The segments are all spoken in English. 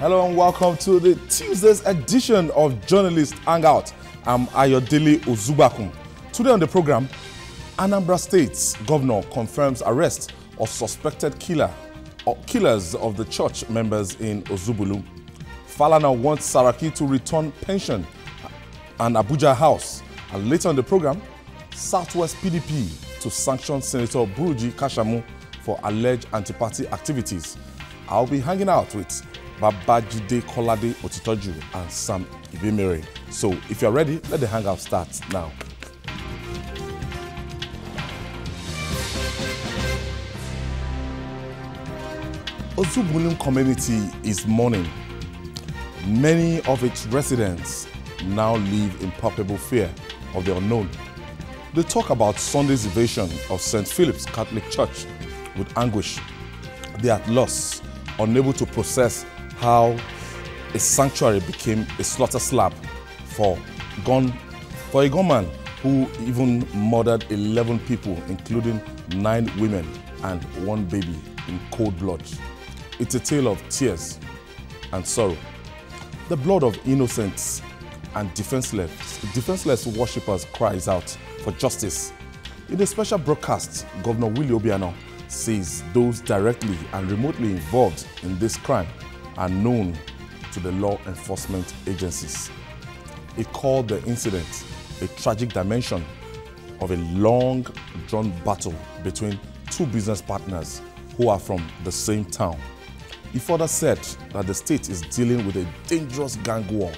Hello and welcome to the Tuesday's edition of Journalist Hangout. I'm Ayodele Ozubulu. Today on the program, Anambra State's governor confirms arrest of suspected killers of the church members in Ozubulu. Falana wants Saraki to return pension and Abuja house. And later on the program, Southwest PDP to sanction Senator Buruji Kashamu for alleged anti-party activities. I'll be hanging out with Babajide Kolade Otitoju and Sam Ibemere. So if you're ready, let the hangout start now. Ozubulu community is mourning. Many of its residents now live in palpable fear of the unknown. They talk about Sunday's evasion of St. Philip's Catholic Church with anguish. They are at loss, unable to process how a sanctuary became a slaughter slab for a gunman who even murdered 11 people, including 9 women and 1 baby, in cold blood. It's a tale of tears and sorrow. The blood of innocents and defenseless worshippers cries out for justice. In a special broadcast, Governor Willie Obiano says those directly and remotely involved in this crime are known to the law enforcement agencies. He called the incident a tragic dimension of a long-drawn battle between 2 business partners who are from the same town. He further said that the state is dealing with a dangerous gang war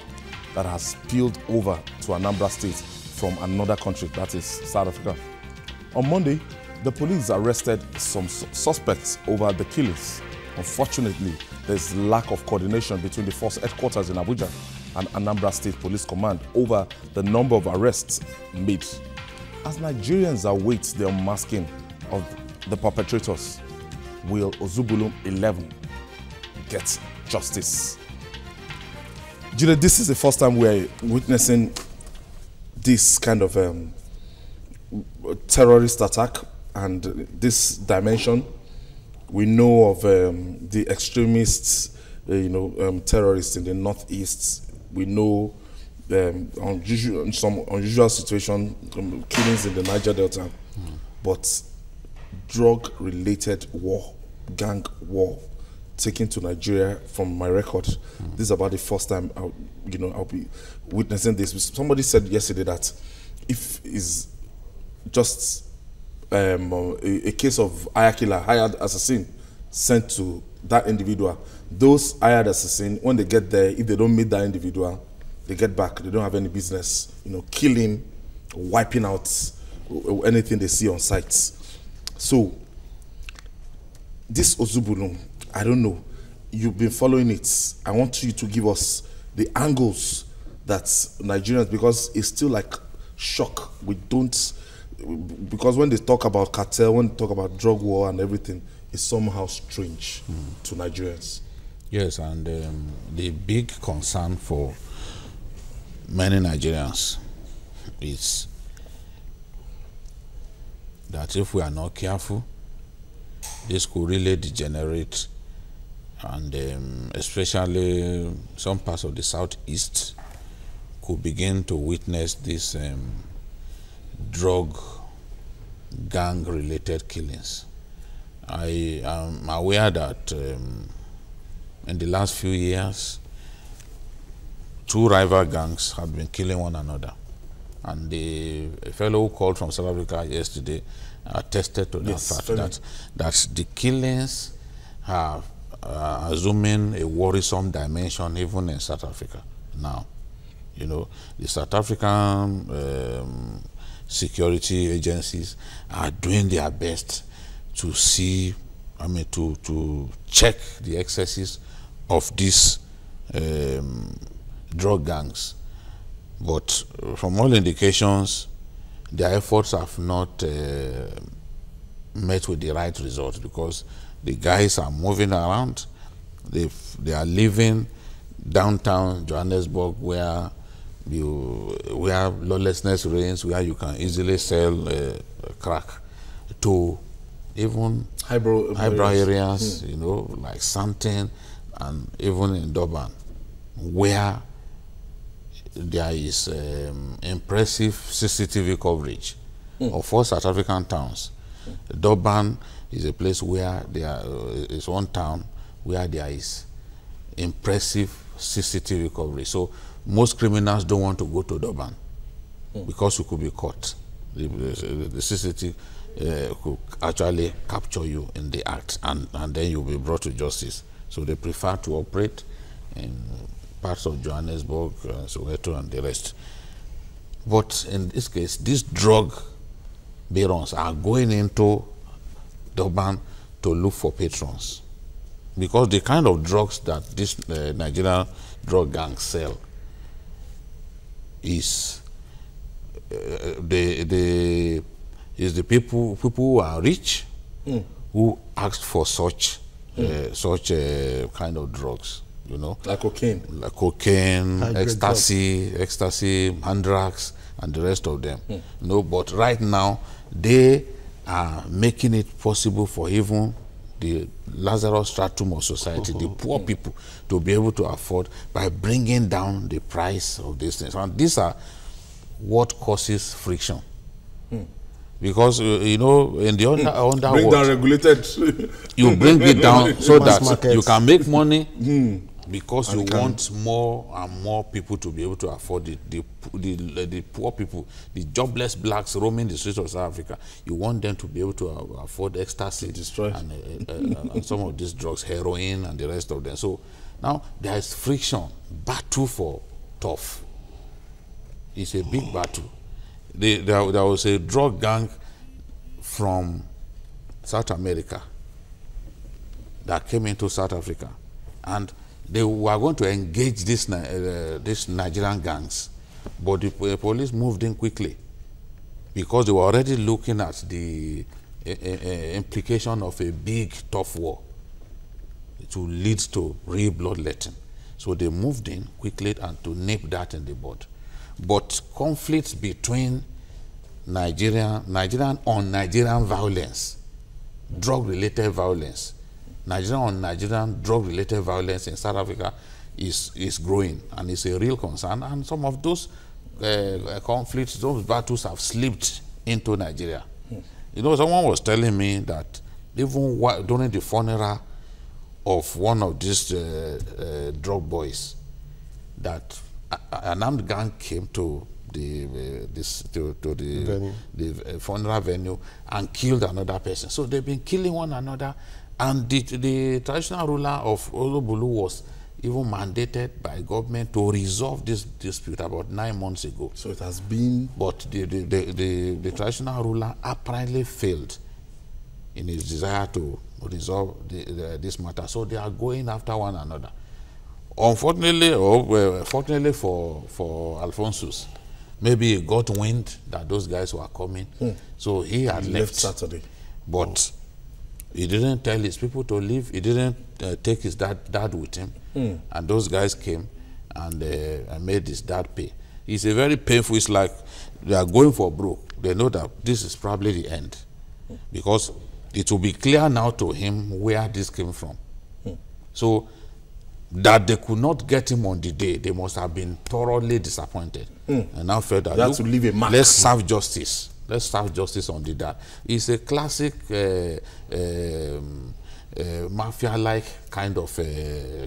that has spilled over to Anambra State from another country, that is South Africa. On Monday, the police arrested some suspects over the killings. Unfortunately, there's lack of coordination between the force headquarters in Abuja and Anambra State Police Command over the number of arrests made. As Nigerians await the unmasking of the perpetrators, will Ozubulu 11 get justice? Jide, this is the first time we're witnessing this kind of terrorist attack and this dimension. We know of the extremists, terrorists in the northeast. We know some unusual situation, killings in the Niger Delta, but drug-related war, gang war, taken to Nigeria from my record. This is about the first time I'll be witnessing this. Somebody said yesterday that if it's just a case of hired assassin sent to that individual, those hired assassin, when they get there, if they don't meet that individual, they get back. They don't have any business, killing, wiping out anything they see on sight. So this Ozubulu, I don't know, you've been following it. I want you to give us the angles that Nigerians, because it's still like shock. We don't, because when they talk about cartel, when they talk about drug war and everything, it's somehow strange to Nigerians. Yes, and the big concern for many Nigerians is that if we are not careful, this could really degenerate, and especially some parts of the southeast could begin to witness this drug gang related killings. I am aware that in the last few years 2 rival gangs have been killing one another, and the fellow who called from South Africa yesterday attested to that fact, that the killings have assuming a worrisome dimension even in South Africa now. The South African security agencies are doing their best to see, to check the excesses of these drug gangs. But from all indications, their efforts have not met with the right result, because the guys are moving around. They are living downtown Johannesburg, where lawlessness reigns, where you can easily sell crack, to even highbrow areas, like Santon, and even in Durban, where there is impressive CCTV coverage of all South African towns. Durban is a place where there is one town where there is impressive CCTV coverage. So most criminals don't want to go to Durban because you could be caught. The CCTV could actually capture you in the act, and then you'll be brought to justice. So they prefer to operate in parts of Johannesburg, Soweto, and the rest. But in this case, these drug barons are going into Durban to look for patrons, because the kind of drugs that this Nigerian drug gangs sell is the people who are rich who ask for such kind of drugs, you know, like cocaine, ecstasy, mandrax, and the rest of them. You know, but right now they are making it possible for even the Lazarus stratum of society, the poor people, to be able to afford by bringing down the price of these things. And these are what causes friction. Because, you know, in the underworld, bring down regulated. You bring it down so that you can make money because you want more and more people to be able to afford it. The poor people, the jobless blacks roaming the streets of South Africa, you want them to be able to afford ecstasy and some of these drugs, heroin and the rest of them. So now there is friction, battle for tough. It's a big battle. There was a drug gang from South America that came into South Africa, and they were going to engage these Nigerian gangs, but the police moved in quickly because they were already looking at the implication of a big, tough war to lead to real bloodletting. So they moved in quickly and to nip that in the bud. But conflicts between Nigerian violence, drug-related violence, Nigerian drug-related violence in South Africa is growing, and it's a real concern. And some of those conflicts, those battles have slipped into Nigeria. You know, someone was telling me that even during the funeral of one of these drug boys, that an armed gang came to the funeral venue and killed another person. So they've been killing one another, and the traditional ruler of Ozubulu was even mandated by government to resolve this dispute about 9 months ago. So it has been... But the traditional ruler apparently failed in his desire to resolve this matter. So they are going after one another. Unfortunately, or fortunately for Alphonsus, maybe he got wind that those guys were coming, so he had left Saturday. But he didn't tell his people to leave. He didn't take his dad with him, and those guys came and made his dad pay. It's a very painful. It's like they are going for broke. They know that this is probably the end, because it will be clear now to him where this came from. So that they could not get him on the day, they must have been thoroughly disappointed, and now felt that, look, to leave a mark. Let's serve justice. Let's serve justice on the dad. It's a classic mafia-like kind of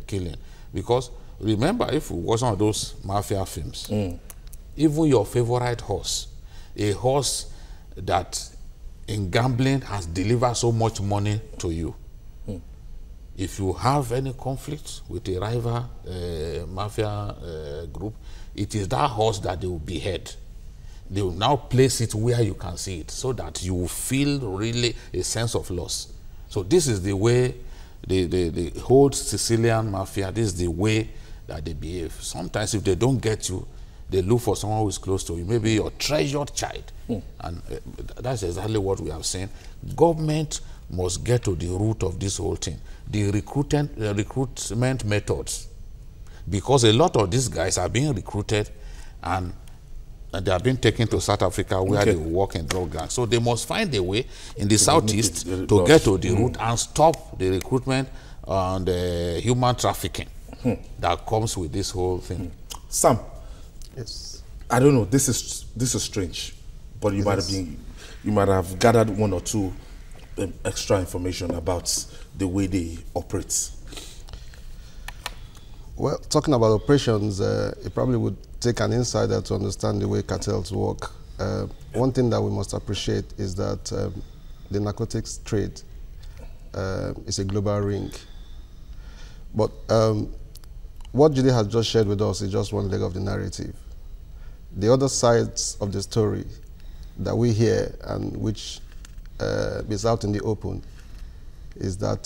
killing. Because remember, if you watch some of those mafia films, even your favorite horse, a horse that in gambling has delivered so much money to you, if you have any conflict with a rival mafia group, it is that horse that they will behead. They will now place it where you can see it, so that you will feel really a sense of loss. So this is the way the whole Sicilian mafia, this is the way that they behave. Sometimes if they don't get you, they look for someone who is close to you, maybe your treasured child. And that's exactly what we have seen. Government must get to the root of this whole thing, the recruitment methods, because a lot of these guys are being recruited and they are being taken to South Africa where they work in drug gangs. So they must find a way in the southeast to get to the root and stop the recruitment and human trafficking that comes with this whole thing. Sam, Yes. I don't know. This is strange, but you might have gathered one or two extra information about the way they operate. Well, talking about operations, it probably would take an insider to understand the way cartels work. One thing that we must appreciate is that the narcotics trade is a global ring. But what Jide has just shared with us is just one leg of the narrative. The other sides of the story that we hear and which is out in the open is that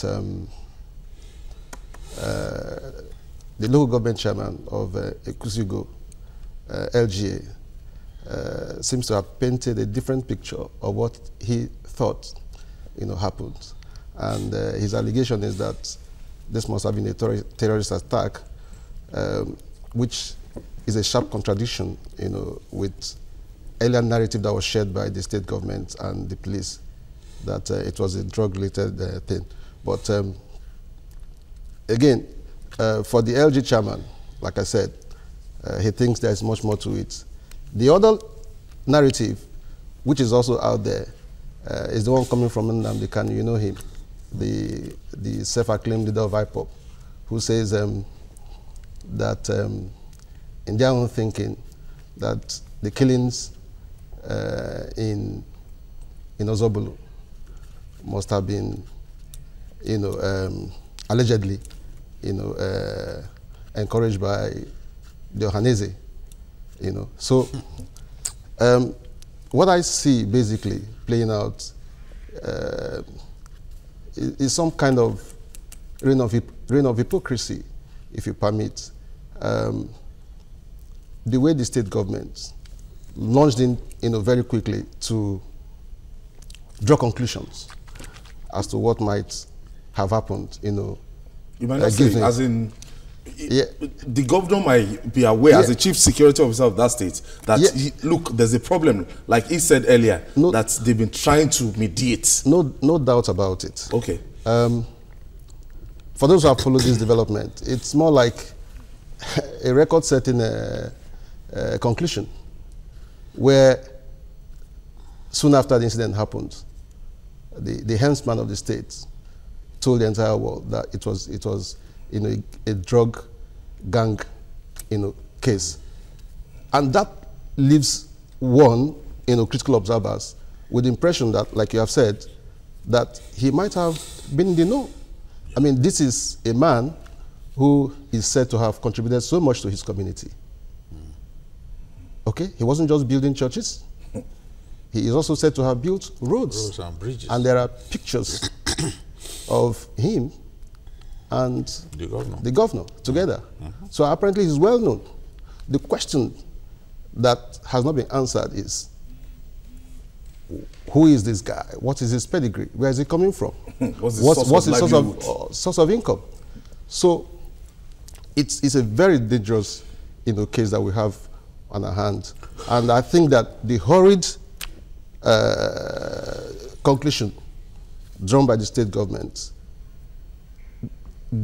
the local government chairman of Ekusigo, LGA, seems to have painted a different picture of what he thought, happened. And his allegation is that this must have been a terrorist attack, which is a sharp contradiction, with earlier narrative that was shared by the state government and the police, that it was a drug-related thing. But again, for the LG chairman, like I said, he thinks there's much more to it. The other narrative, which is also out there, is the one coming from Nnamdi Kanu. You know him, the self-acclaimed leader of IPOP, who says that in their own thinking, that the killings in Ozubulu must have been, allegedly, encouraged by the Ohanese, So what I see basically playing out is some kind of reign of hypocrisy, if you permit. The way the state government launched in, very quickly to draw conclusions as to what might have happened, You might not say, as in, the governor might be aware, as the chief security officer of that state, that look, there's a problem. Like he said earlier, that they've been trying to mediate. No doubt about it. Okay. For those who have followed this development, it's more like a record-setting conclusion, where soon after the incident happened, the henchman of the state told the entire world that it was a drug gang case, and that leaves one critical observers with the impression that, like you have said, that he might have been in the know. I mean, this is a man who is said to have contributed so much to his community. Okay, he wasn't just building churches. He is also said to have built roads and bridges. And there are pictures of him and the governor together. So apparently he's well known. The question that has not been answered is, who is this guy? What is his pedigree? Where is he coming from? What's his source of income? So it's a very dangerous case that we have on our hand. And I think that the hurried conclusion drawn by the state government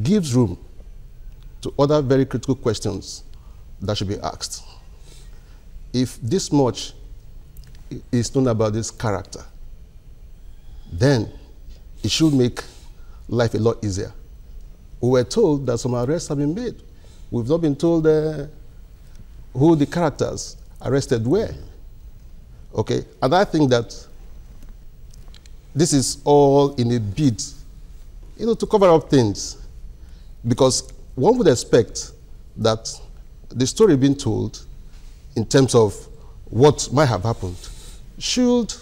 gives room to other very critical questions that should be asked. If this much is known about this character, then it should make life a lot easier. We were told that some arrests have been made. We've not been told who the characters arrested were. Okay, and I think that this is all in a bid, to cover up things, because one would expect that the story being told in terms of what might have happened should,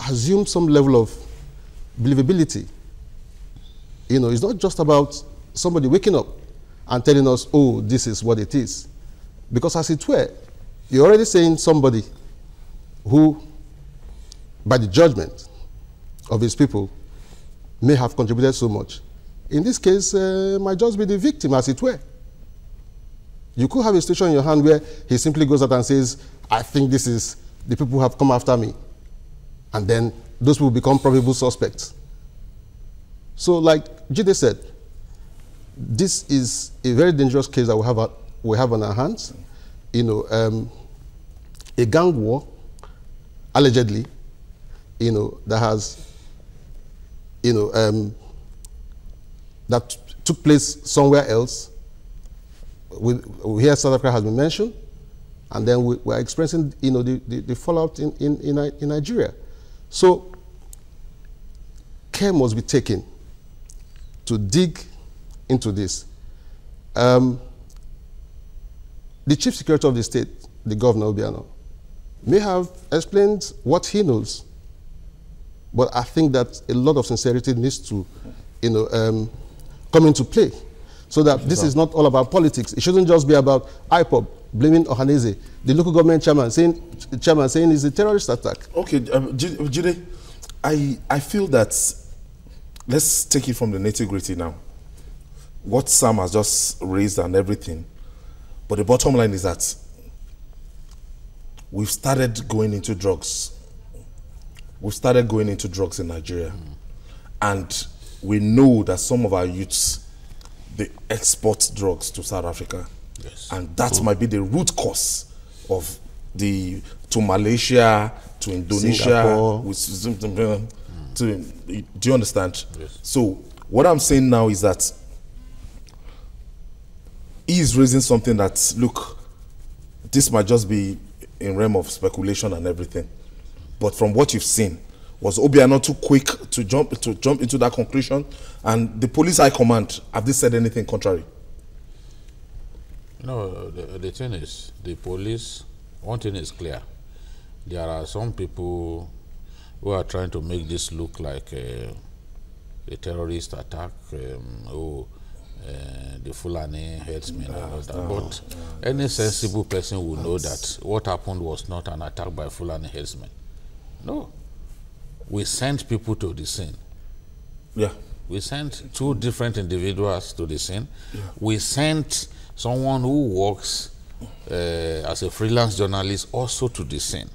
assume some level of believability. It's not just about somebody waking up and telling us, oh, this is what it is. Because as it were, you're already saying somebody who, by the judgment of his people, may have contributed so much. In this case, might just be the victim, as it were. You could have a situation in your hand where he simply goes out and says, I think this is the people who have come after me. And then those people become probable suspects. So, like Jide said, this is a very dangerous case that we have on our hands. You know, a gang war, allegedly, you know, that has, you know, that took place somewhere else. We hear South Africa has been mentioned, and then we are experiencing, you know, the fallout in Nigeria. So care must be taken to dig into this. The Chief Secretary of the State, the Governor Obiano, may have explained what he knows, but I think that a lot of sincerity needs to, you know, come into play, so that this is not all about politics. It shouldn't just be about IPOB blaming Ohaneze, the local government chairman saying it's a terrorist attack. Okay, Jide, I feel that, let's take it from the nitty-gritty now. What Sam has just raised and everything, but the bottom line is that we've started going into drugs. We've started going into drugs in Nigeria. And we know that some of our youths, they export drugs to South Africa. Yes. And that might be the root cause of to Malaysia, to Indonesia, do you understand? Yes. So what I'm saying now is that he is raising something that, look, this might just be in realm of speculation and everything. But from what you've seen, was Obiano too quick to jump into that conclusion? And the police high command, have they said anything contrary? No, the thing is, the police, one thing is clear. There are some people who are trying to make this look like a terrorist attack, the Fulani headsmen and all that. But any sensible person will know that what happened was not an attack by Fulani headsmen. No. We sent people to the scene. Yeah. We sent 2 different individuals to the scene. Yeah. We sent someone who works as a freelance journalist also to the scene.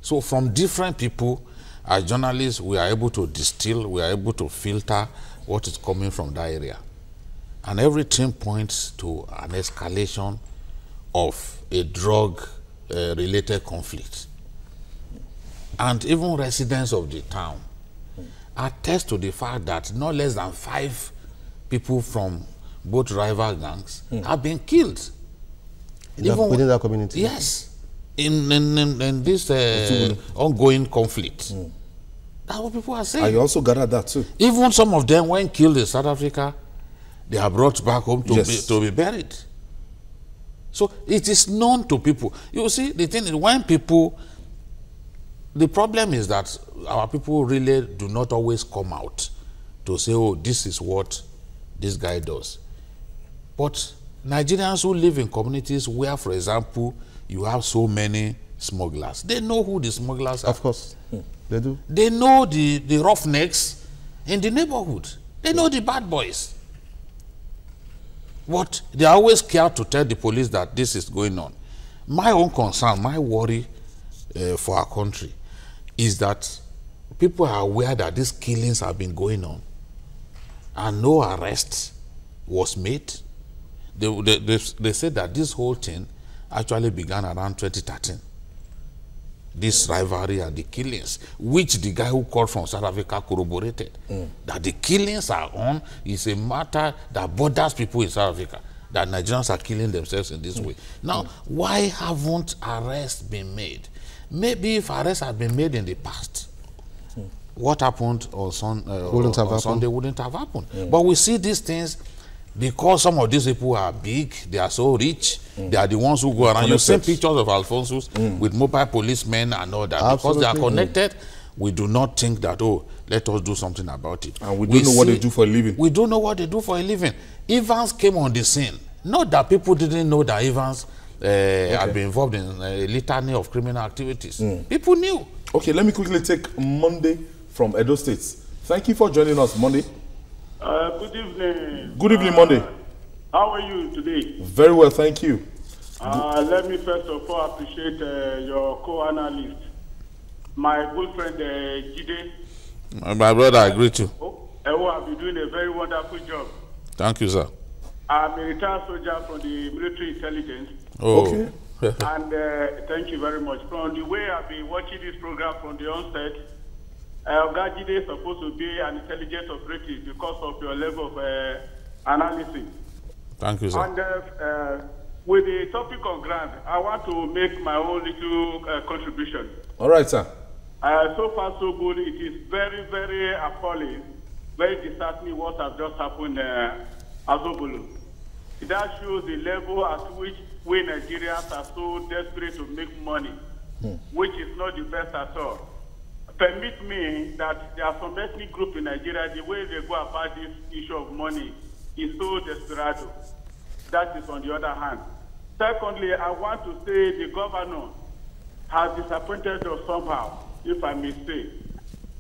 So from different people, as journalists, we are able to distill, we are able to filter what is coming from that area. And everything points to an escalation of a drug-related conflict. And even residents of the town attest to the fact that no less than 5 people from both rival gangs have been killed. Within that community? Yes. In this ongoing conflict. That's what people are saying. I also gathered that too. Even some of them, when killed in South Africa, they are brought back home to be buried. So it is known to people. You see, the thing is, when people... The problem is that our people really do not always come out to say, oh, this is what this guy does. But Nigerians who live in communities where, for example, you have so many smugglers, they know who the smugglers are. Of course, they do. They know the roughnecks in the neighborhood. They know the bad boys. But they are always scared to tell the police that this is going on. My own concern, my worry for our country is that people are aware that these killings have been going on and no arrest was made. They said that this whole thing actually began around 2013. This rivalry and the killings, which the guy who called from South Africa corroborated, that the killings are on, is a matter that bothers people in South Africa, that Nigerians are killing themselves in this way. Now, why haven't arrests been made? Maybe if arrests had been made in the past, what happened on Sunday wouldn't have happened. But we see these things because some of these people are big, they are so rich, they are the ones who go around. You see pictures of Alphonsus with mobile policemen and all that. Absolutely. Because they are connected, we do not think that, oh, let us do something about it. And we don't know what they do for a living. We don't know what they do for a living. Evans came on the scene. Not that people didn't know that Evans had been involved in a litany of criminal activities. People knew. Okay, let me quickly take Monday from Edo State. Thank you for joining us, Monday. Good evening. Good evening, Monday. How are you today? Very well, thank you. Let me first of all appreciate your co-analyst, my good friend Jide. My brother, I agree too. who have been doing a very wonderful job. Thank you, sir. I'm a retired soldier from the military intelligence. Oh. Okay. And thank you very much. From the way I've been watching this program from the onset, Ogajide is supposed to be an intelligent operative because of your level of analysis. Thank you, sir. And with the topic on ground, I want to make my own little contribution. All right, sir. So far, so good. It is very, very appalling, very disheartening what has just happened in Ozubulu. That shows the level at which we Nigerians are so desperate to make money, which is not the best at all. Permit me that there are some ethnic groups in Nigeria, the way they go about this issue of money is so desperado. That is on the other hand. Secondly, I want to say the governor has disappointed us somehow, if I may say.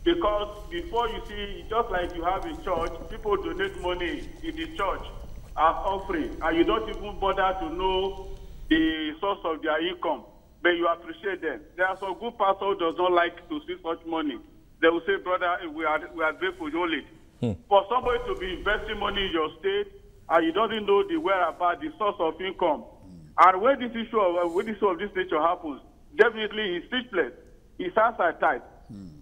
Because before you see, just like you have a church, people donate money in the church as offering, and you don't even bother to know the source of their income, but you appreciate them. There are some good pastors who does not like to see such money. They will say, brother, we are grateful, you hold it. For somebody to be investing money in your state, and you don't even know the whereabouts, the source of income. And when this issue of this nature happens, definitely he's speechless. His hands are tied.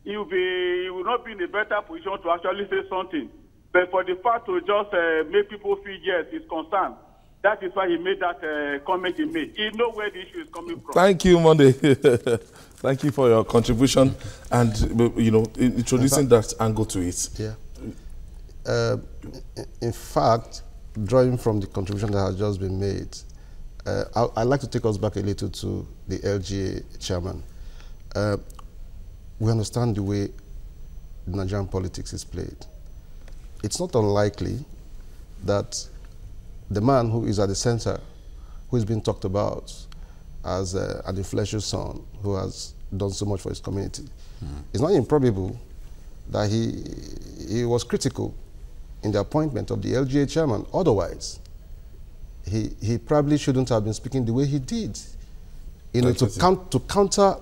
He will not be in a better position to actually say something. But for the fact to just make people feel yes, he's concerned. That is why he made that comment he made. He knows where the issue is coming from. Thank you, Monday. Thank you for your contribution and, you know, introducing that angle to it. Yeah. In fact, drawing from the contribution that has just been made, I'd like to take us back a little to the LGA chairman. We understand the way Nigerian politics is played. It's not unlikely that the man who is at the center, who is being talked about as an influential son who has done so much for his community, it's not improbable that he was critical in the appointment of the LGA chairman. Otherwise, he probably shouldn't have been speaking the way he did. You know, to counter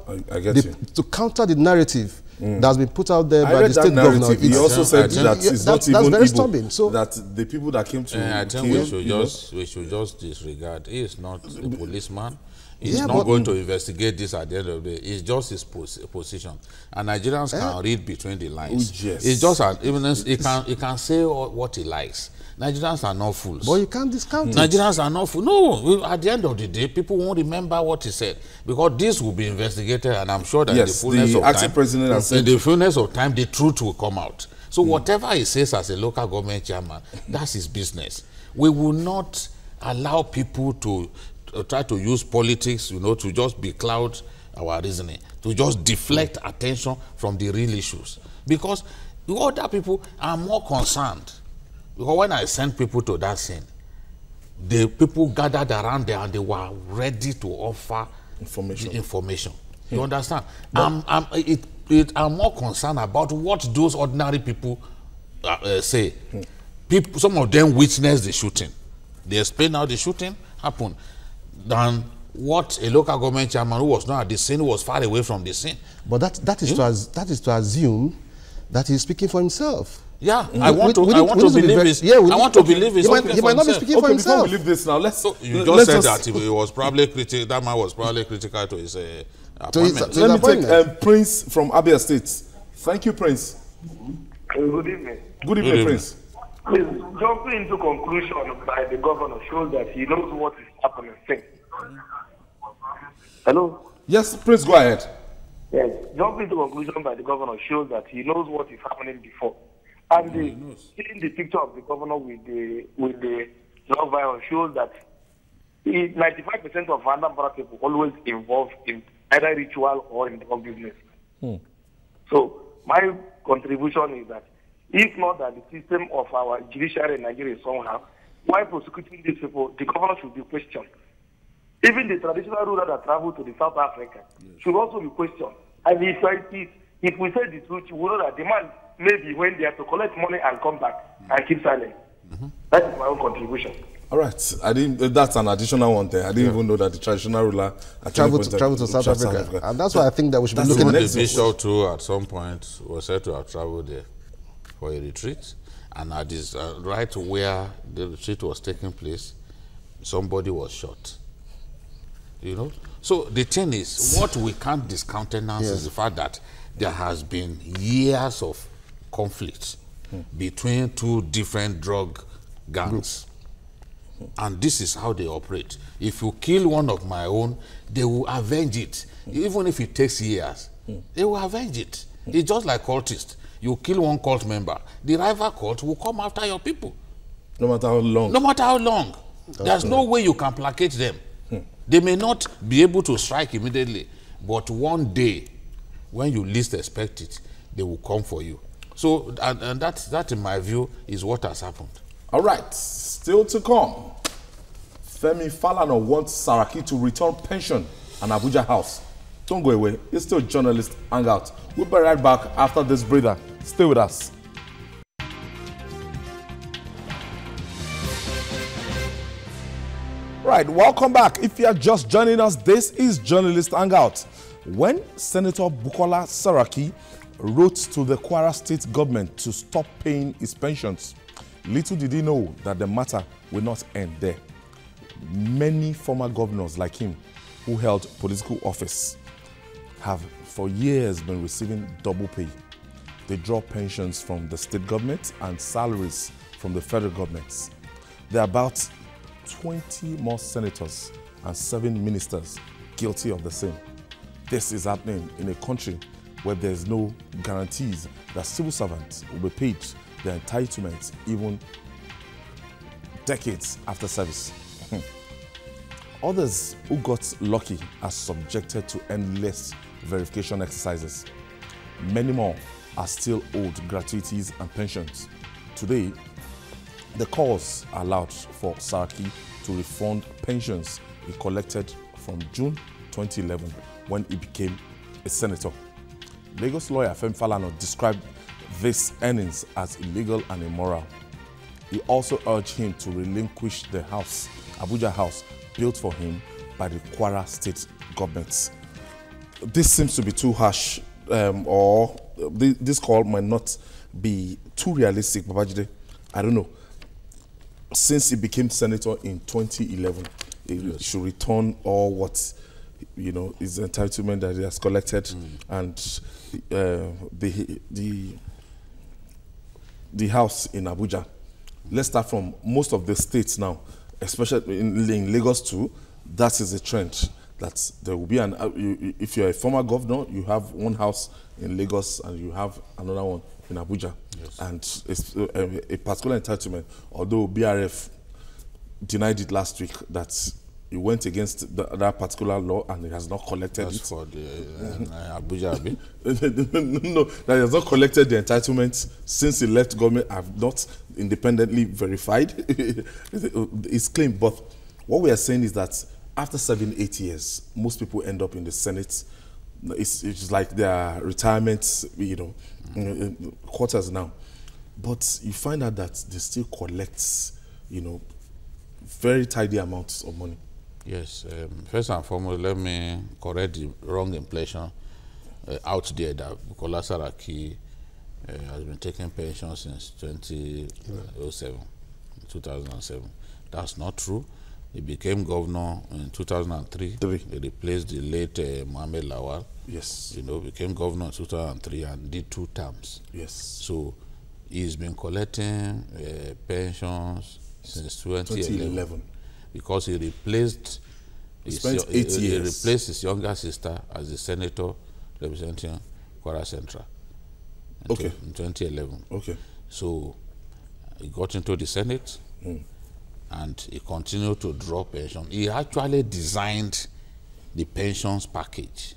the narrative that's been put out there by the state governor. He also said that it's not even very stubborn. So that the people that came to I think we should just disregard. He is not a policeman. He's not going to investigate this at the end of the day. It's just his position. And Nigerians can read between the lines. Yes. It's just an evidence. He can say what he likes. Nigerians are not fools. But you can't discount it. Nigerians are not fools. No, at the end of the day, people won't remember what he said. Because this will be investigated, and I'm sure that in the fullness of time, the truth will come out. So whatever he says as a local government chairman, that's his business. We will not allow people to try to use politics, you know, to just becloud our reasoning, to just deflect attention from the real issues. Because other people are more concerned. Because when I sent people to that scene, the people gathered around there and they were ready to offer information. You understand? I'm more concerned about what those ordinary people say. Some of them witnessed the shooting. They explained how the shooting happened. Than what a local government chairman who was not at the scene, who was far away from the scene. But that is to assume that he's speaking for himself. Yeah, I want to believe this. Yeah, I want to believe he might not be speaking for himself. Before we leave this now, you just said that he was probably critical. That man was probably critical to his appointment. Let me take Prince from Abia State. Thank you, Prince. Good evening. Good evening, Prince. Please, jumping into conclusion by the governor shows that he knows what is happening. Hello? Yes, Prince, go ahead. Yes, jumping into conclusion by the governor shows that he knows what is happening before. And seeing the picture of the governor with the love violence shows that 95% of Anambra people always involved in either ritual or in drug business. So my contribution is that if not that the system of our judiciary in Nigeria is somehow, why prosecuting these people, the governor should be questioned. Even the traditional ruler that traveled to the South Africa should also be questioned. And if we say the truth, we know that the man maybe went there to collect money and come back and keep silent. That is my own contribution. All right, that's an additional one there. I didn't even know that the traditional ruler traveled to South Africa. And that's why I think that we should be looking at the bishop too at some point was said to have traveled there for a retreat. And at this, right where the retreat was taking place, somebody was shot. You know? So the thing is, what we can't discountenance is the fact that there has been years of conflict between two different drug gangs. And this is how they operate. If you kill one of my own, they will avenge it. Even if it takes years, they will avenge it. It's just like cultists. You kill one cult member, the rival cult will come after your people. No matter how long. No matter how long. There's no way you can placate them. They may not be able to strike immediately, but one day, when you least expect it, they will come for you. So, and that in my view, is what has happened. All right, still to come. Femi Falana wants Saraki to return pension and Abuja house. Don't go away. It's still journalist Hangout. We'll be right back after this breather. Stay with us. Right, welcome back. If you are just joining us, this is Journalist Hangout. When Senator Bukola Saraki wrote to the Kwara State government to stop paying his pensions, little did he know that the matter will not end there. Many former governors like him who held political office have for years been receiving double pay. They draw pensions from the state government and salaries from the federal governments. There are about 20 more senators and 7 ministers guilty of the same. This is happening in a country where there's no guarantees that civil servants will be paid their entitlements even decades after service. Others who got lucky are subjected to endless verification exercises. Many more are still owed gratuities and pensions. Today, the cause allowed for Saraki to refund pensions he collected from June 2011 when he became a senator. Lagos lawyer Femi Falana described these earnings as illegal and immoral. He also urged him to relinquish the house, Abuja house, built for him by the Kwara State government. This seems to be too harsh, or this call might not be too realistic, Babajide. I don't know. Since he became senator in 2011, he should return all what, his entitlement that he has collected, and the house in Abuja. Let's start from most of the states now, especially in Lagos too. That is a trend that there will be if you're a former governor, you have one house in Lagos and you have another one in Abuja. Yes. And it's a particular entitlement, although BRF denied it last week that he went against that particular law and he has not collected it. For the Abuja, no, that he has not collected the entitlement since he left government. Have not independently verified his claim. But what we are saying is that after 7-8 years, most people end up in the Senate. It's like their retirement, quarters now. But you find out that they still collect, very tidy amounts of money. Yes. First and foremost, let me correct the wrong impression out there that Bukola Saraki has been taking pension since 2007. That's not true. He became governor in 2003. He replaced the late Mohamed Lawal. Yes. Became governor in 2003 and did 2 terms. Yes. So he's been collecting pensions since 2011 because he replaced his younger sister as the senator representing Kwara Central. In 2011. Okay. So he got into the Senate. And he continued to draw pension. He actually designed the pensions package.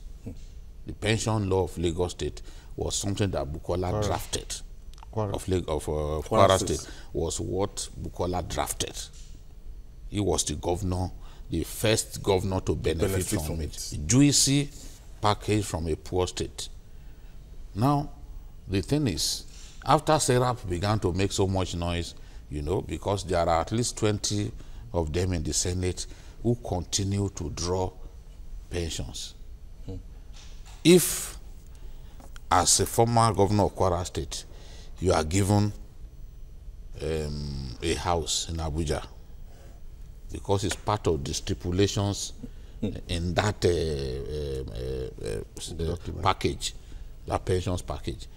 The pension law of Lagos State was something that Bukola drafted. Kwara State was what Bukola drafted. He was the governor, the first governor to benefit from it. A juicy package from a poor state. Now, the thing is, after Serap began to make so much noise, because there are at least 20 of them in the Senate who continue to draw pensions. If, as a former governor of Kwara State, you are given a house in Abuja because it's part of the stipulations in that package, that pensions package.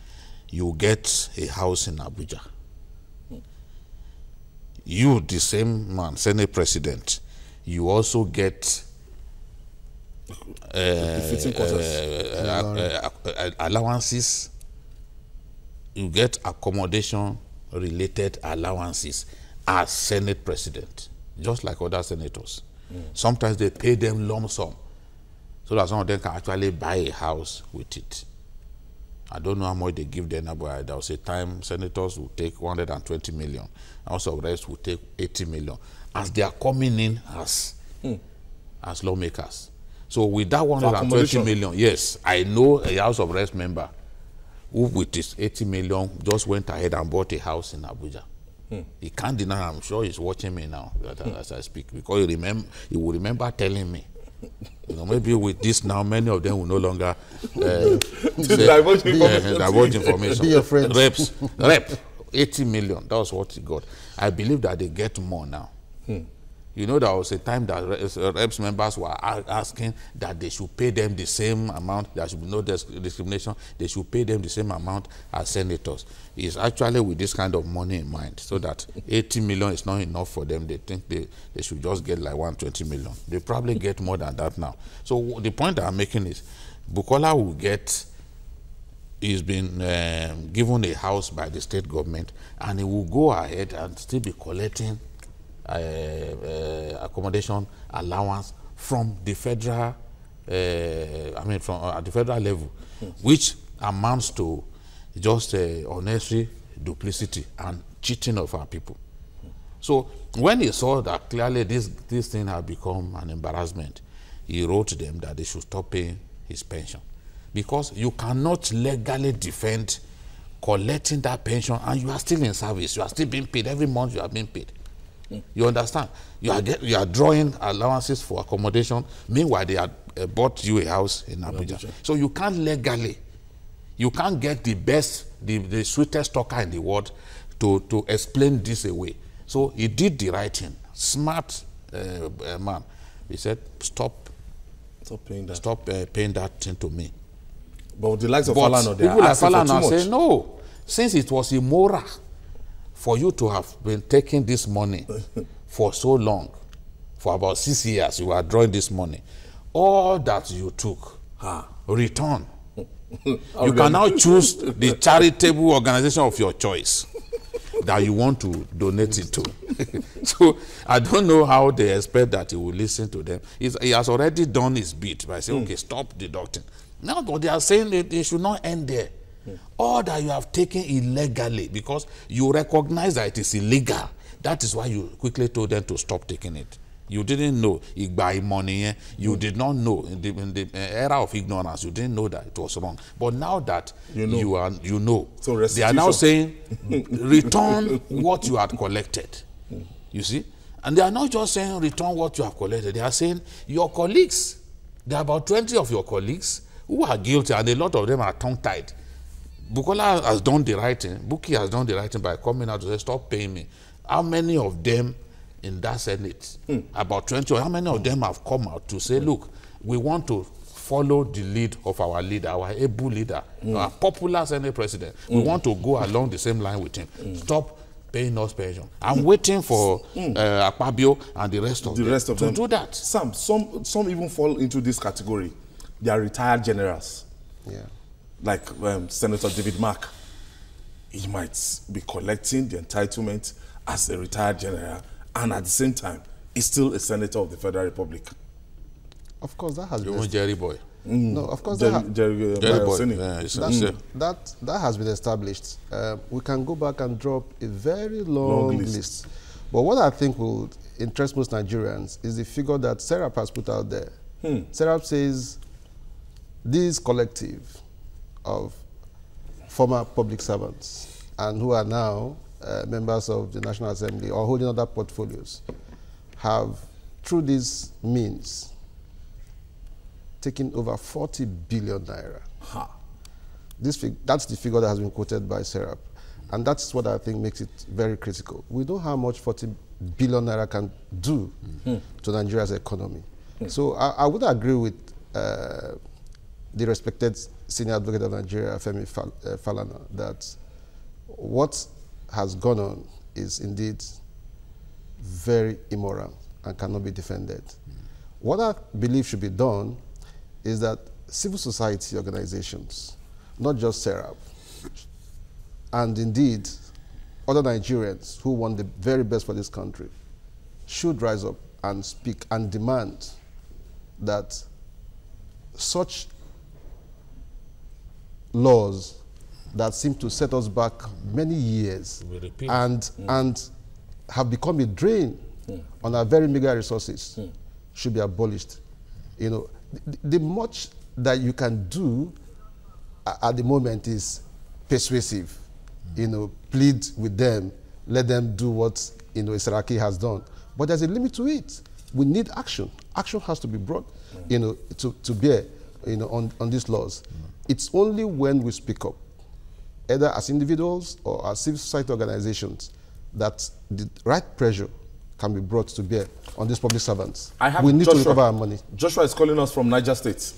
You get a house in Abuja. You, the same man, Senate President, you also get allowances. You get accommodation-related allowances as Senate President, just like other senators. Sometimes they pay them lump sum, so that some of them can actually buy a house with it. I don't know how much they give them, but there was a time senators will take 120 million, House of Reps will take 80 million, as they are coming in as lawmakers. So with that 120 million, yes, I know a House of Reps member who with his 80 million just went ahead and bought a house in Abuja. He can't deny, I'm sure he's watching me now as I speak, because he will remember telling me. You know, maybe with this now, many of them will no longer divulge information. Be your friends. Rep, 80 million, that was what he got. I believe that they get more now. You know, there was a time that Reps members were asking that they should pay them the same amount, there should be no discrimination, they should pay them the same amount as senators. It's actually with this kind of money in mind, so that 80 million is not enough for them. They think they should just get like 120 million. They probably get more than that now. So the point that I'm making is, Bukola will get, he's been given a house by the state government, and he will go ahead and still be collecting accommodation allowance from the federal, from at the federal level, which amounts to just unnecessary duplicity and cheating of our people. So when he saw that clearly this thing had become an embarrassment, he wrote to them that they should stop paying his pension, because you cannot legally defend collecting that pension and you are still in service. You are still being paid every month. You are being paid. You understand? You are drawing allowances for accommodation. Meanwhile, they had bought you a house in Abuja. So you can't legally, you can't get the best, the sweetest talker in the world to explain this away. So he did the right thing. Smart man. He said, stop paying that thing to me. But with the likes of Falana, people like Falana say no, since it was immoral for you to have been taking this money for so long, for about 6 years, you are drawing this money. All that you took, return. You can now choose the charitable organization of your choice that you want to donate it to. So I don't know how they expect that he will listen to them. He has already done his bit by saying, okay, stop deducting. Now, but they are saying that they should not end there. All that you have taken illegally, because you recognize that it is illegal. That is why you quickly told them to stop taking it. You didn't know. Money, you did not know. In the era of ignorance, you didn't know that it was wrong. But now that you know, so they are now saying, return what you had collected. You see? And they are not just saying, return what you have collected. They are saying, your colleagues, there are about 20 of your colleagues who are guilty, and a lot of them are tongue-tied. Bukola has done the right thing. Buki has done the right thing by coming out to say, stop paying me. How many of them in that Senate, about 20, how many of them have come out to say, look, we want to follow the lead of our leader, our able leader, our popular Senate president. We want to go along the same line with him. Stop paying us pension. I'm waiting for Akpabio and the rest of them to do that. Some even fall into this category. They are retired generals. Yeah. Like Senator David Mark. He might be collecting the entitlement as a retired general, and at the same time, he's still a senator of the Federal Republic. Of course, that has been... Jerry Boy. No, of course, Jerry Boy. That has been established. We can go back and drop a very long list. But what I think will interest most Nigerians is the figure that Serap has put out there. Serap says this collective of former public servants and who are now members of the National Assembly or holding other portfolios have, through these means, taken over 40 billion naira. That's the figure that has been quoted by Serap. And that's what I think makes it very critical. We know how much 40 billion naira can do to Nigeria's economy. So I would agree with the respected senior advocate of Nigeria, Femi Falana, that what has gone on is indeed very immoral and cannot be defended. What I believe should be done is that civil society organizations, not just SERAP, and indeed other Nigerians who want the very best for this country, should rise up and speak and demand that such laws that seem to set us back many years and have become a drain on our very meager resources should be abolished. You know, the much that you can do at the moment is persuasive. You know, plead with them, let them do what, you know, Saraki has done. But there's a limit to it. We need action. Action has to be brought, you know, to bear, you know, on these laws. It's only when we speak up, either as individuals or as civil society organizations, that the right pressure can be brought to bear on these public servants. We need to recover our money. Joshua is calling us from Niger State.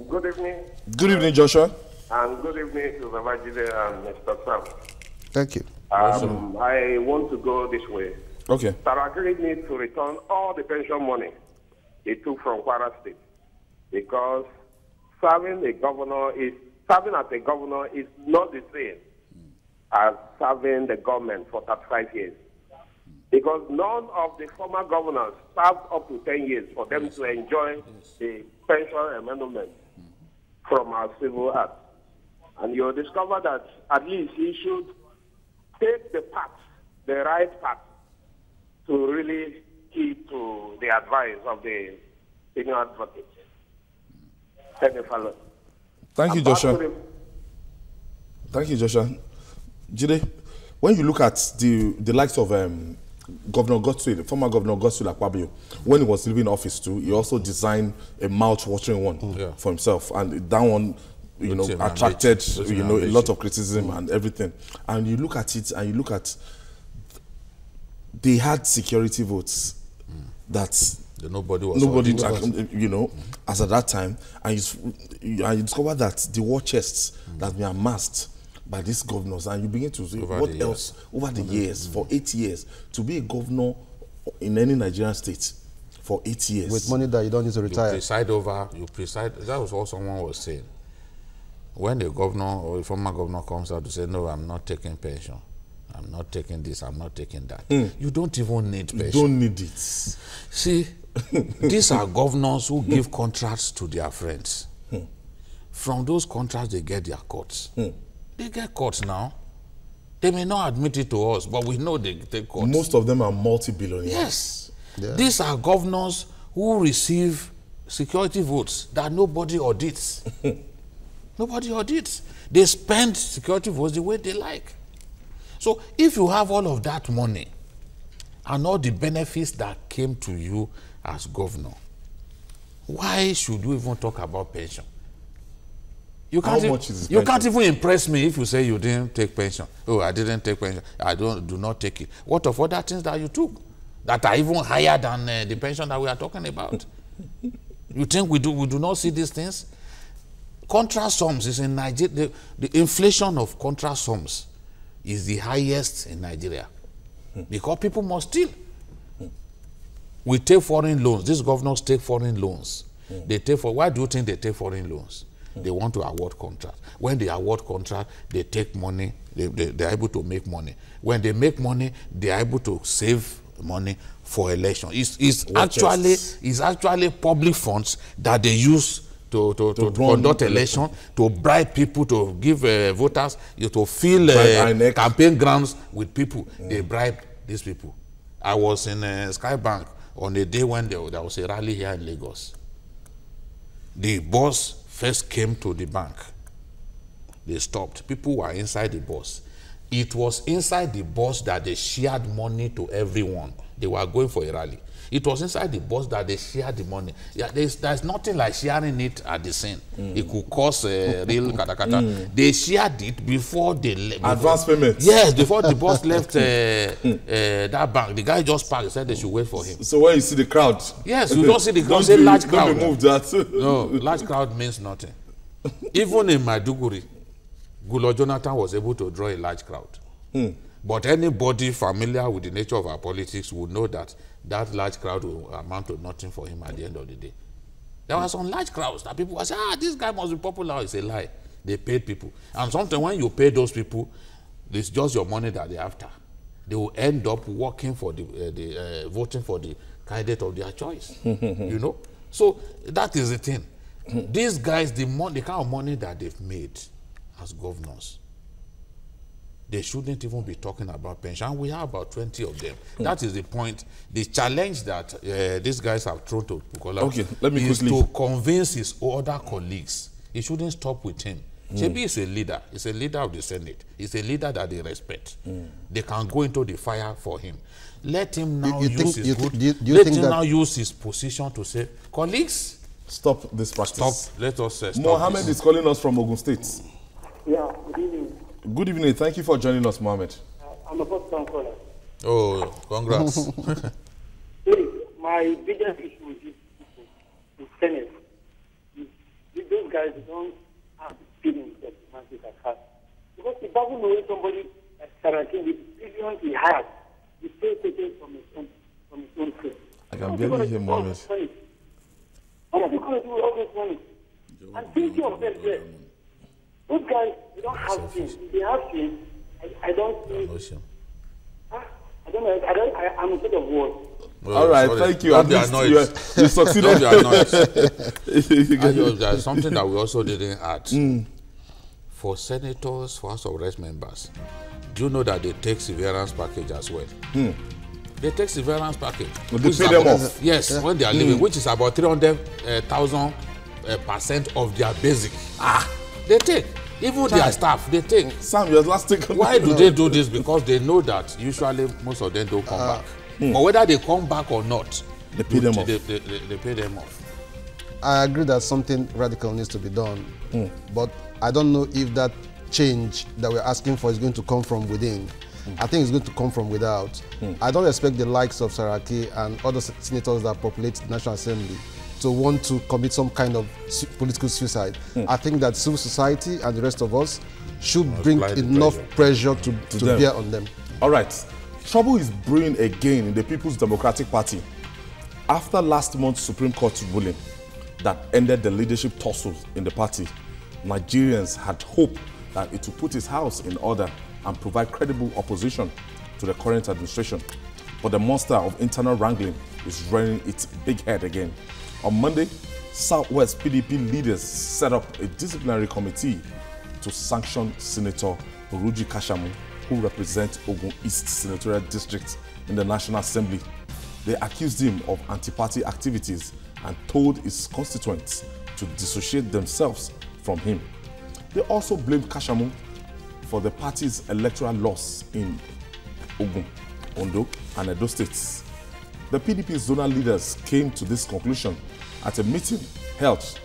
Good evening. Good evening, Joshua. And good evening to Babajide and Mr. Sam. Thank you. I want to go this way. Okay. Saraki needs to return all the pension money he took from Kwara State, because serving as a governor is not the same as serving the government for 35 years. Because none of the former governors served up to 10 years for them to enjoy the pension amendment from our civil act. And you'll discover that at least he should take the path, the right path, to really keep to the advice of the senior advocate. Thank you, Joshua. Thank you, Joshua. Jide, when you look at the likes of Governor Godswill, former Governor Godswill Akpabio, when he was leaving office too, he also designed a mouth-watering one for himself, and that one, you know, attracted, you know, a lot of criticism and everything. And you look at it, and you look at, they had security votes that nobody you know, as at that time, and you discover that the war chests that were amassed by these governors, and you begin to say, what else over the years, for 8 years, to be a governor in any Nigerian state for 8 years. With money that you don't need to retire. You preside, that was what someone was saying. When the governor or a former governor comes out to say, no, I'm not taking pension, I'm not taking this, I'm not taking that. You don't even need pension. You don't need it. See, these are governors who give contracts to their friends. From those contracts, they get their cuts. They get cuts now. They may not admit it to us, but we know they take cuts. Most of them are multi-billionaires. Yes. Yeah. These are governors who receive security votes that nobody audits. Nobody audits. They spend security votes the way they like. So if you have all of that money and all the benefits that came to you as governor, why should we even talk about pension? You can't even impress me if you say you didn't take pension. Oh, I didn't take pension. I do not take it. What of other things that you took that are even higher than the pension that we are talking about? You think we do not see these things? Contra sums is in Nigeria. The inflation of contra sums is the highest in Nigeria because people must steal. We take foreign loans. These governors take foreign loans. They take why do you think they take foreign loans? They want to award contracts. When they award contract, they take money. They're able to make money. When they make money, they're able to save money for election. It's actually public funds that they use to conduct election, to bribe people, to give voters, to fill campaign grounds with people. They bribe these people. I was in Skybank on a day when there was a rally here in Lagos. The boss first came to the bank. They stopped. People were inside the bus. It was inside the bus that they shared money to everyone. They were going for a rally. It was inside the bus that they shared the money. Yeah, there's nothing like sharing it at the scene. It could cause real katakata. They shared it before they left. Advance payment. Yes, before the bus left that bank. The guy just parked. Said they should wait for him. So when you see the crowd, yes, you don't see the crowd. Say large crowd. Don't remove that. No, large crowd means nothing. Even in Maiduguri, Goodluck Jonathan was able to draw a large crowd. But anybody familiar with the nature of our politics would know that that large crowd will amount to nothing for him at the end of the day. There were some large crowds that people were saying, this guy must be popular. It's a lie. They paid people. And sometimes when you pay those people, it's just your money that they're after. They will end up working for voting for the candidate of their choice. You know? So that is the thing. These guys, the kind of money that they've made as governors, they shouldn't even be talking about pension. We have about 20 of them. That is the point. The challenge that these guys have thrown to Bukola is to convince his other colleagues. He shouldn't stop with him. Chebi is a leader. He's a leader of the Senate. He's a leader that they respect. They can go into the fire for him. Let him now use his position to say, colleagues, stop this practice. Stop. Let us stop. Mohammed is calling us from Ogun State. Yeah, good evening. Good evening. Thank you for joining us, Mohammed. I'm a first-time caller. Oh, congrats. My biggest issue with this is Senate. Those guys don't have the feelings that Massacre has. Because it doesn't know somebody like Saraki, the billions he has, is still taken from his own face. I can barely hear Mohammed. What are they going to do with all this money? And thinking of them there. Those guys, they don't have things. If they have things, I don't see. I don't know. I'm a bit of words. Well, all right, thank you. Don't be annoyed. You succeeded. There's something that we also didn't add. For senators, for House of Reps members, do you know that they take severance package as well? They take severance package. They pay them off. Yes, when they are leaving, which is about 300,000% of their basic. They take. Even their staff, they take. Sam, your last take. Why do they do this? Because they know that usually most of them don't come back. But whether they come back or not, they pay them off. They pay them off. I agree that something radical needs to be done. But I don't know if that change that we're asking for is going to come from within. I think it's going to come from without. I don't expect the likes of Saraki and other senators that populate the National Assembly to want to commit some kind of political suicide. I think that civil society and the rest of us should bring enough pressure to bear on them. All right. Trouble is brewing again in the People's Democratic Party after last month's Supreme Court ruling that ended the leadership tussles in the party. Nigerians had hoped that it would put its house in order and provide credible opposition to the current administration. But the monster of internal wrangling is rearing its big head again. On Monday, Southwest PDP leaders set up a disciplinary committee to sanction Senator Buruji Kashamu, who represents Ogun East Senatorial District in the National Assembly. They accused him of anti-party activities and told his constituents to dissociate themselves from him. They also blamed Kashamu for the party's electoral loss in Ogun, Ondo, and Edo states. The PDP zonal leaders came to this conclusion at a meeting held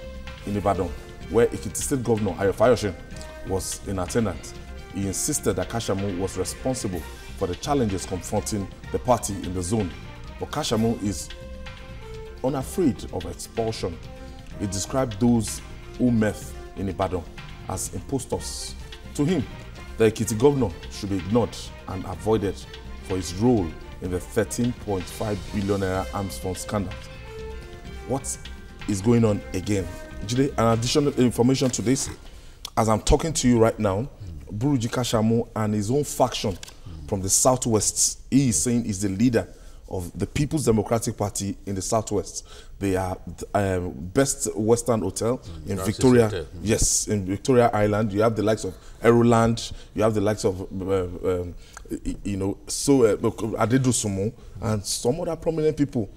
in Ibadan, where Ekiti State Governor Ayo Fayose was in attendance. He insisted that Kashamu was responsible for the challenges confronting the party in the zone. But Kashamu is unafraid of expulsion. He described those who met in Ibadan as impostors. To him, the Ekiti governor should be ignored and avoided for his role in the 13.5 billion naira arms fund scandal. What is going on again? Jide, an additional information to this. As I'm talking to you right now, Buruji Kashamu and his own faction from the Southwest, he is saying is the leader of the People's Democratic Party in the Southwest. They are best Western hotel in Victoria. Yes, in Victoria Island. You have the likes of Aeroland. You have the likes of, Adedo Sumo and some other prominent people,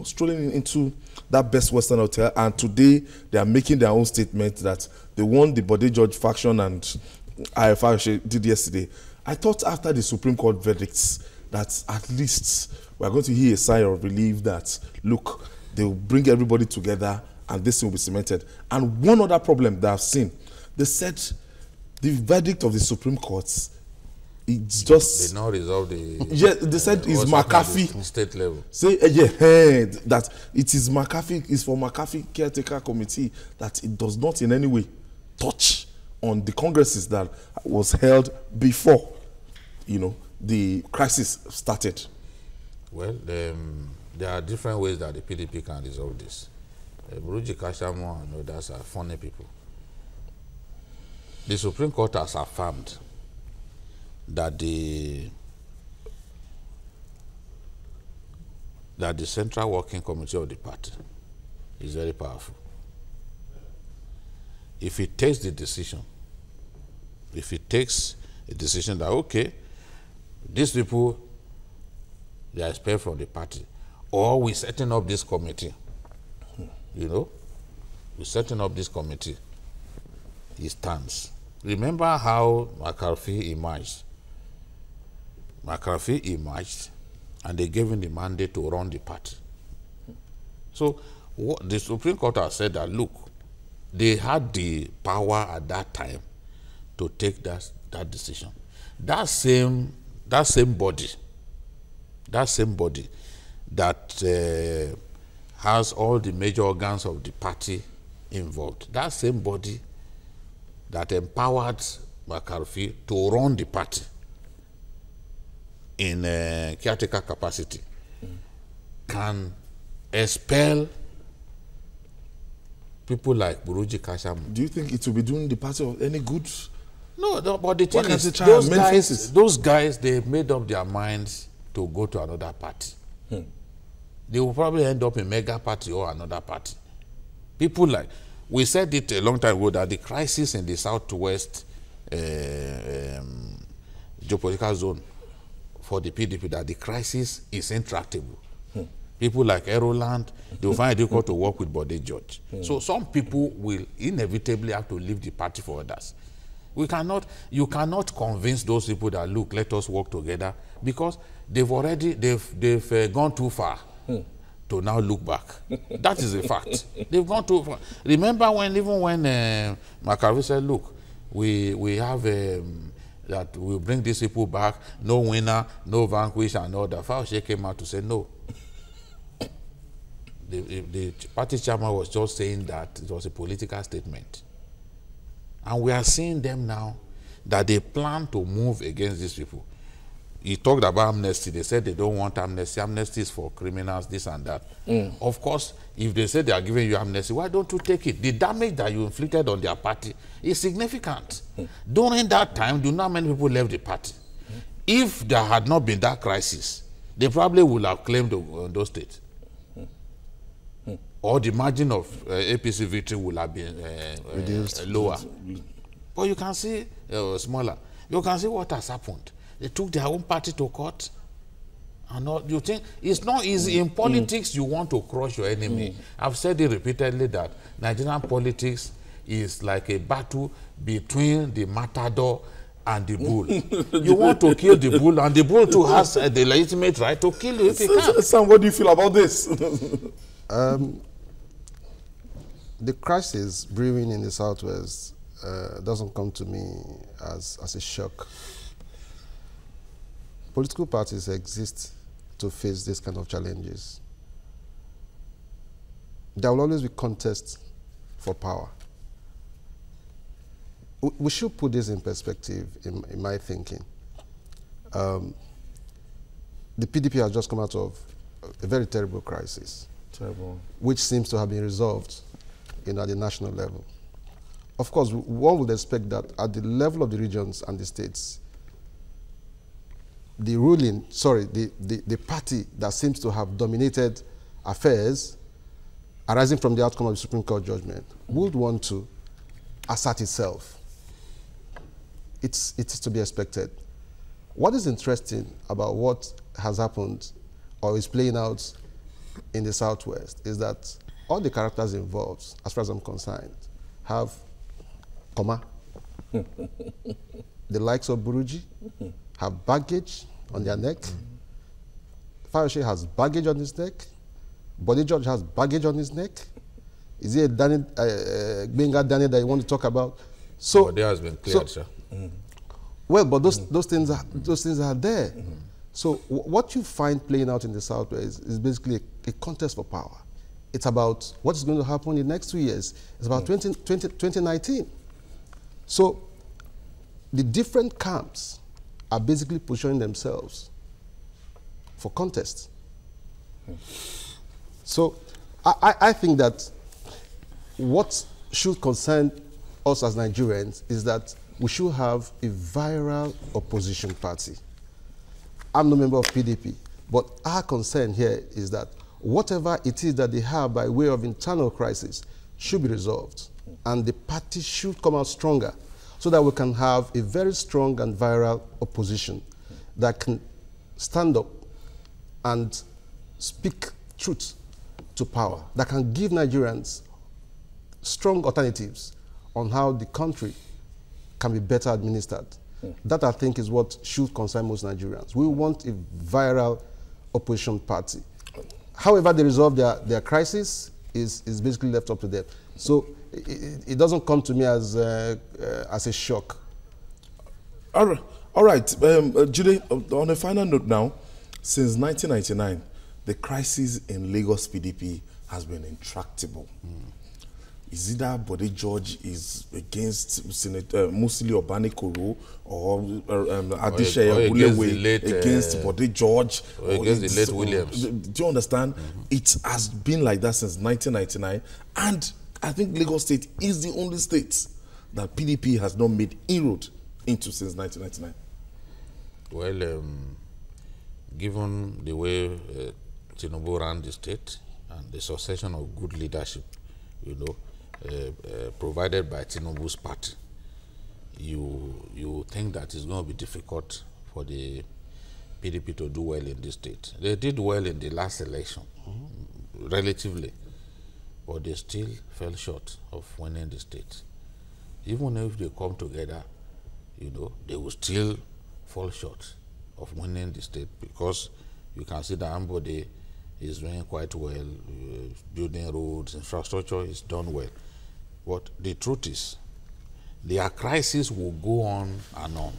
strolling into that best Western hotel. And today they are making their own statement that they won the Bode George faction and IFR did yesterday. I thought after the Supreme Court verdicts that at least we're going to hear a sigh of relief that, look, they will bring everybody together and this thing will be cemented. And one other problem that I've seen, they said the verdict of the Supreme Court, it's just... They now resolve the... Yeah, they said it's McAfee. State level. Say, that it is McAfee, it's for McAfee Caretaker Committee, that it does not in any way touch on the congresses that was held before, you know, the crisis started. Well, there are different ways that the PDP can resolve this. Buruji Kashamo and others are funny people. The Supreme Court has affirmed that the Central Working Committee of the party is very powerful. If it takes the decision, if it takes a decision that, okay, these people, they are expelled from the party, or we're setting up this committee, you know, we're setting up this committee, it stands. Remember how McAfee emerged? McAfee emerged, and they gave him the mandate to run the party. So what the Supreme Court has said that, look, they had the power at that time to take that decision. That same body that has all the major organs of the party involved, that same body that empowered McAfee to run the party in caretaker capacity, can expel people like Buruji Kashamo. Do you think it will be doing the party of any good? No, but the thing is, those guys, they made up their minds to go to another party. They will probably end up in mega party or another party. People like, we said it a long time ago that the crisis in the southwest geopolitical zone for the PDP, that the crisis is intractable. People like Aeroland, they will find it difficult to work with Bode George. So some people will inevitably have to leave the party for others. You cannot convince those people that, look, let us work together, because they've gone too far to now look back. That is a fact. They've gone too far. Remember when McAfee said, look, we have that we'll bring these people back, no winner, no vanquish, and all that. Fauci came out to say no. The party chairman was just saying that it was a political statement. And we are seeing them now that they plan to move against these people. He talked about amnesty. They said they don't want amnesty. Amnesty is for criminals, this and that. Of course, if they say they are giving you amnesty, why don't you take it? The damage that you inflicted on their party is significant. During that time, do not many people left the party. If there had not been that crisis, they probably would have claimed those states. Or the margin of APC victory will have been lower. But you can see smaller. You can see what has happened. They took their own party to court. And all, you think it's not easy in politics. You want to crush your enemy. I've said it repeatedly that Nigerian politics is like a battle between the matador and the bull. You want to kill the bull, and the bull too has the legitimate right to kill you if he can. Sam, what do you feel about this? The crisis brewing in the Southwest doesn't come to me as a shock. Political parties exist to face this kind of challenges. There will always be contests for power. We should put this in perspective in my thinking. The PDP has just come out of a very terrible crisis, which seems to have been resolved at the national level. Of course, one would expect that at the level of the regions and the states, the party that seems to have dominated affairs arising from the outcome of the Supreme Court judgment would want to assert itself. It's to be expected. What is interesting about what has happened or is playing out in the Southwest is that all the characters involved, as far as I'm concerned, have the likes of Buruji have baggage on their neck. Fayose has baggage on his neck. Body George has baggage on his neck. Is he a Benga Daniel that you want to talk about? So Body has been cleared, sir. Well, but those things are there. So what you find playing out in the Southwest is basically a contest for power. It's about what is going to happen in the next 2 years. It's about 2019. So the different camps are basically positioning themselves for contest. So I think that what should concern us as Nigerians is that we should have a viral opposition party. I'm no member of PDP, but our concern here is that whatever it is that they have by way of internal crisis should be resolved, and the party should come out stronger so that we can have a very strong and viral opposition that can stand up and speak truth to power, that can give Nigerians strong alternatives on how the country can be better administered. That, I think, is what should concern most Nigerians. We want a viral opposition party. However they resolve their crisis is basically left up to them. So it doesn't come to me as a shock. All right. Jude, on a final note now, since 1999, the crisis in Lagos PDP has been intractable. Is it that Bode George is against Senator Musili Obanikoro or Adeshe Ulewe against Bode George? Or against the late Williams. Do you understand? It has been like that since 1999. And I think Lagos State is the only state that PDP has not made inroad into since 1999. Well, given the way Tinubu ran the state and the succession of good leadership, you know, provided by Tinubu's party, you think that it's going to be difficult for the PDP to do well in this state. They did well in the last election, relatively, but they still fell short of winning the state. Even if they come together, you know, they will still fall short of winning the state, because you can see that Ambode is doing quite well, building roads, infrastructure is done well. But the truth is, their crisis will go on and on,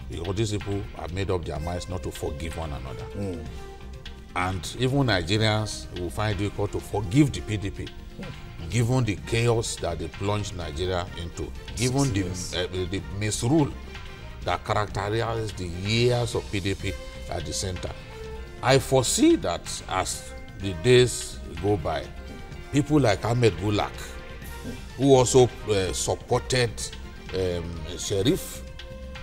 because these people have made up their minds not to forgive one another. And even Nigerians will find it difficult to forgive the PDP, given the chaos that they plunged Nigeria into, given the misrule that characterized the years of PDP at the center. I foresee that as the days go by, people like Ahmed Gulak, who also supported Sheriff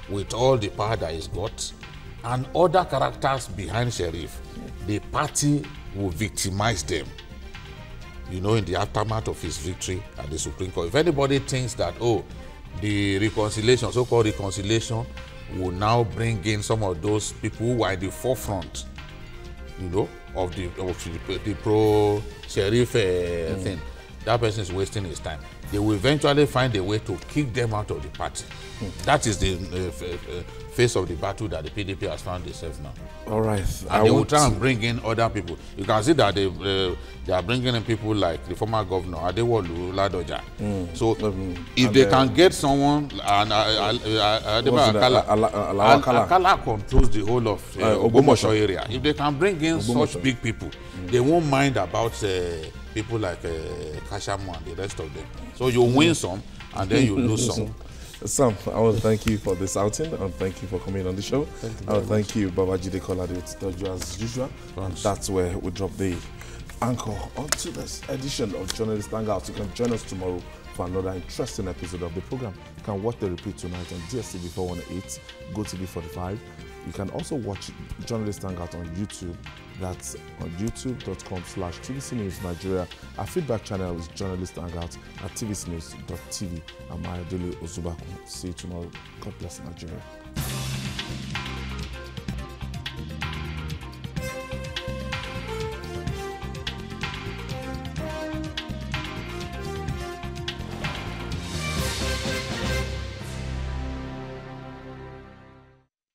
with all the power that he's got, and other characters behind Sheriff, the party will victimize them, you know, in the aftermath of his victory at the Supreme Court. If anybody thinks that, oh, the reconciliation, so-called reconciliation, will now bring in some of those people who are in the forefront, you know, of the pro-Sheriff thing, that person is wasting his time. They will eventually find a way to kick them out of the party. That is the face of the battle that the PDP has found itself now. All right. And they will try and bring in other people. You can see that they are bringing in people like the former governor, Adewolu Ladoja. So if they can get someone, and Akala controls the whole of Ogbomoso area. If they can bring in such big people, they won't mind about people like Kashamu and the rest of them. So you win some, and then you lose some. Sam, I want to thank you for this outing, and thank you for coming on the show. Thank you, Babajide Kolade, as usual. And that's where we drop the anchor onto this edition of Journalist Hangout. You can join us tomorrow for another interesting episode of the program. You can watch the repeat tonight on DSTV 418, GoTV 45. You can also watch Journalist Hangout on YouTube. That's on youtube.com/TVC News Nigeria. Our feedback channel is Journalist Hangout at tvcnews.tv. I'm Ozubulu. See you tomorrow. God bless Nigeria.